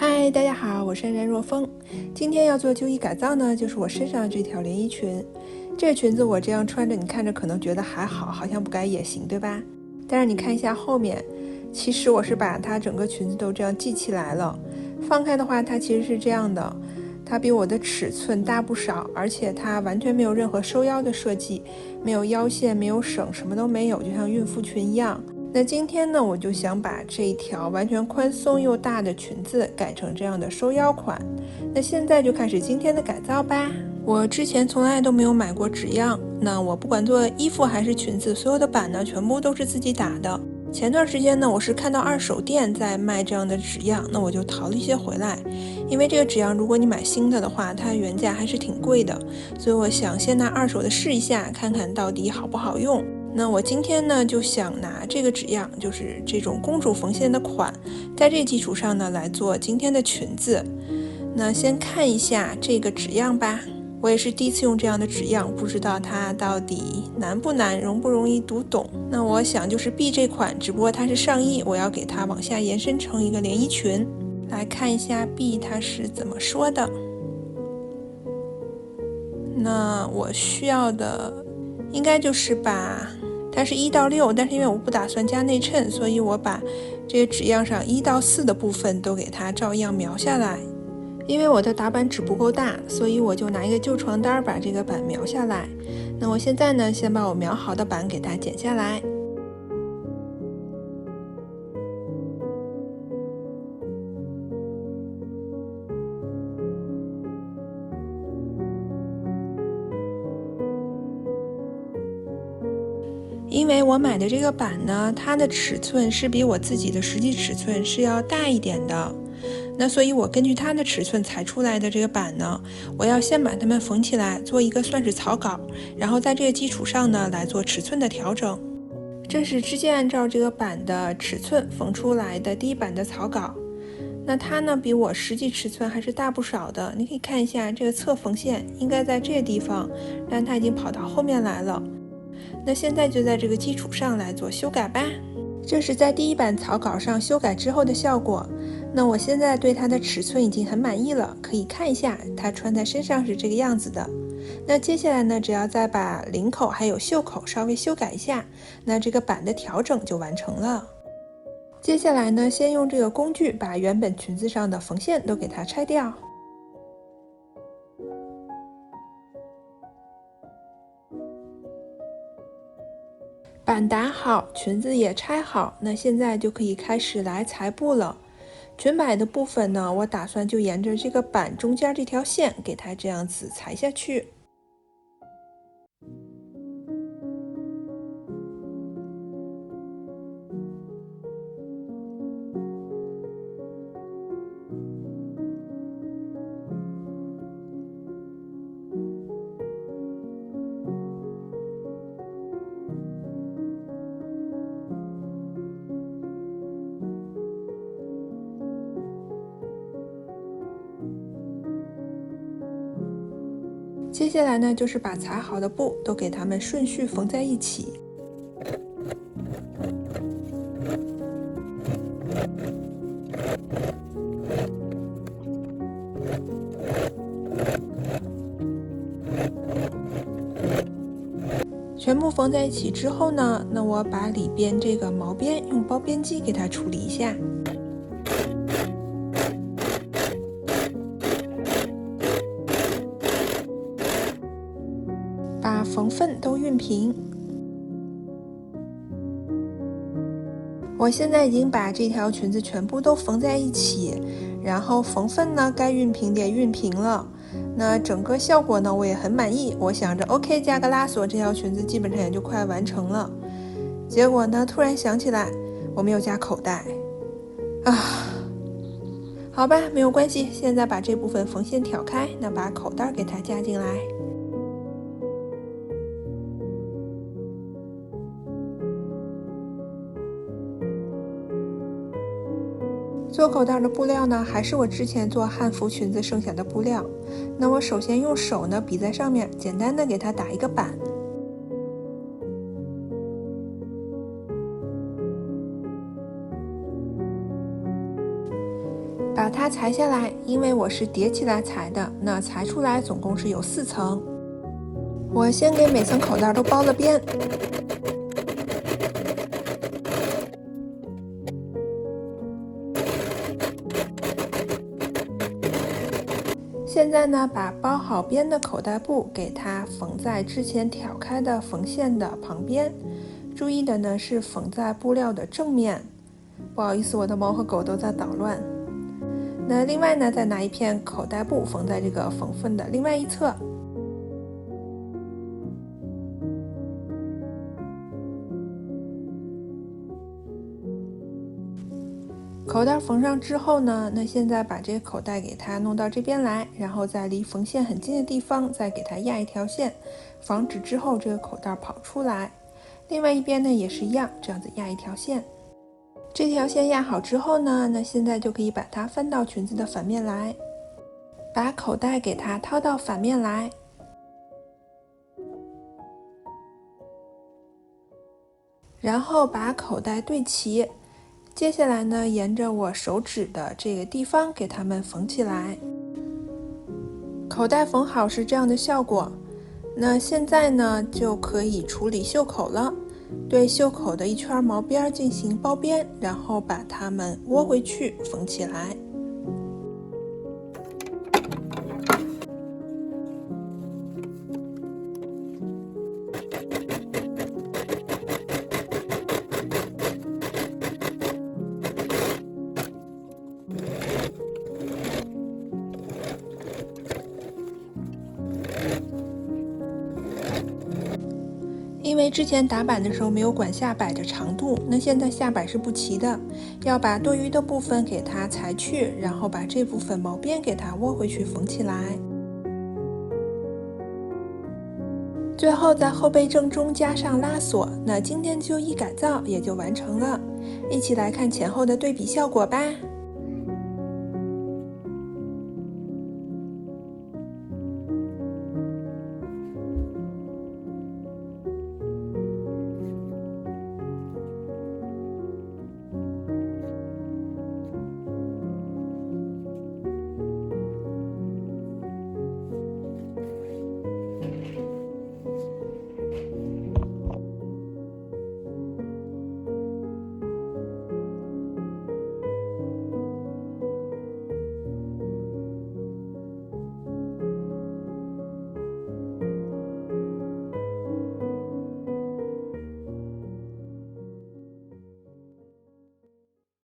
嗨，大家好，我是安然若风。今天要做旧衣改造呢，就是我身上的这条连衣裙。这个裙子我这样穿着，你看着可能觉得还好，好像不改也行，对吧？但是你看一下后面，其实我是把它整个裙子都这样系起来了。放开的话，它其实是这样的，它比我的尺寸大不少，而且它完全没有任何收腰的设计，没有腰线，没有省，什么都没有，就像孕妇裙一样。那今天呢，我就想把这一条完全宽松又大的裙子改成这样的收腰款。那现在就开始今天的改造吧。我之前从来都没有买过纸样，那我不管做衣服还是裙子，所有的版呢全部都是自己打的。前段时间呢，我是看到二手店在卖这样的纸样，那我就淘了一些回来。因为这个纸样如果你买新的话，它原价还是挺贵的，所以我想先拿二手的试一下，看看到底好不好用。那我今天呢就想拿这个纸样，就是这种公主缝线的款，在这基础上呢来做今天的裙子。那先看一下这个纸样吧，我也是第一次用这样的纸样，不知道它到底难不难，容不容易读懂。那我想就是 B 这款，只不过它是上衣，我要给它往下延伸成一个连衣裙。来看一下 B 它是怎么说的。那我需要的应该就是把它是1到6，但是因为我不打算加内衬，所以我把这个纸样上1到4的部分都给它照样描下来。因为我的打板纸不够大，所以我就拿一个旧床单把这个板描下来。那我现在呢，先把我描好的板给它剪下来。因为我买的这个板呢，它的尺寸是比我自己的实际尺寸是要大一点的，那所以我根据它的尺寸裁出来的这个板呢，我要先把它们缝起来，做一个算是草稿，然后在这个基础上呢来做尺寸的调整。这是直接按照这个板的尺寸缝出来的第一版的草稿。那它呢比我实际尺寸还是大不少的，你可以看一下这个侧缝线应该在这个地方，但它已经跑到后面来了。那现在就在这个基础上来做修改吧。这是在第一版草稿上修改之后的效果。那我现在对它的尺寸已经很满意了，可以看一下它穿在身上是这个样子的。那接下来呢，只要再把领口还有袖口稍微修改一下，那这个版的调整就完成了。接下来呢，先用这个工具把原本裙子上的缝线都给它拆掉。板打好，裙子也拆好，那现在就可以开始来裁布了。裙摆的部分呢，我打算就沿着这个板中间这条线给它这样子裁下去。接下来呢，就是把裁好的布都给它们顺序缝在一起。全部缝在一起之后呢，那我把里边这个毛边用包边机给它处理一下。把缝份都熨平。我现在已经把这条裙子全部都缝在一起，然后缝份呢该熨平的熨平了。那整个效果呢我也很满意，我想着 OK 加个拉锁，这条裙子基本上也就快完成了。结果呢突然想起来我没有加口袋啊，好吧，没有关系，现在把这部分缝线挑开，那把口袋给它加进来。做口袋的布料呢，还是我之前做汉服裙子剩下的布料。那我首先用手呢比在上面，简单的给它打一个板。把它裁下来，因为我是叠起来裁的，那裁出来总共是有4层。我先给每层口袋都包了边。现在呢，把包好边的口袋布给它缝在之前挑开的缝线的旁边，注意的呢是缝在布料的正面。不好意思，我的猫和狗都在捣乱。那另外呢，再拿一片口袋布缝在这个缝缝的另外一侧。口袋缝上之后呢，那现在把这个口袋给它弄到这边来，然后在离缝线很近的地方再给它压一条线，防止之后这个口袋跑出来。另外一边呢也是一样，这样子压一条线。这条线压好之后呢，那现在就可以把它翻到裙子的反面来，把口袋给它掏到反面来，然后把口袋对齐。接下来呢，沿着我手指的这个地方给它们缝起来。口袋缝好是这样的效果。那现在呢，就可以处理袖口了。对袖口的一圈毛边进行包边，然后把它们窝回去缝起来。因为之前打板的时候没有管下摆的长度，那现在下摆是不齐的，要把多余的部分给它裁去，然后把这部分毛边给它窝回去缝起来。最后在后背正中加上拉锁，那今天就衣改造也就完成了。一起来看前后的对比效果吧。